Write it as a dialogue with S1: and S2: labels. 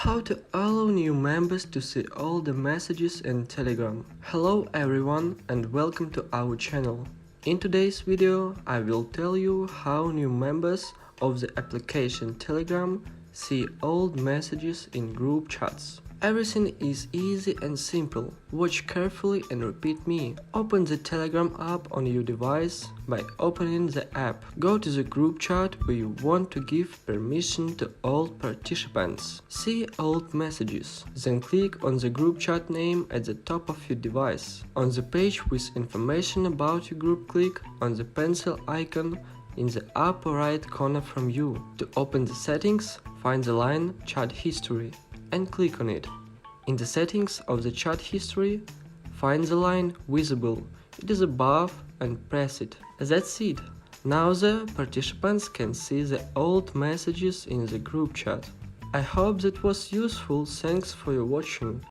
S1: How to allow new members to see all the messages in Telegram. Hello everyone and welcome to our channel. In today's video, I will tell you how new members of the application Telegram see old messages in group chats. Everything is easy and simple. Watch carefully and repeat me. Open the Telegram app on your device by opening the app. Go to the group chat where you want to give permission to all participants. See old messages. Then click on the group chat name at the top of your device. On the page with information about your group, click on the pencil icon in the upper right corner from you. To open the settings, find the line Chat History and click on it. In the settings of the chat history, find the line Visible. It is above and press it. That's it. Now the participants can see the old messages in the group chat. I hope that was useful. Thanks for your watching.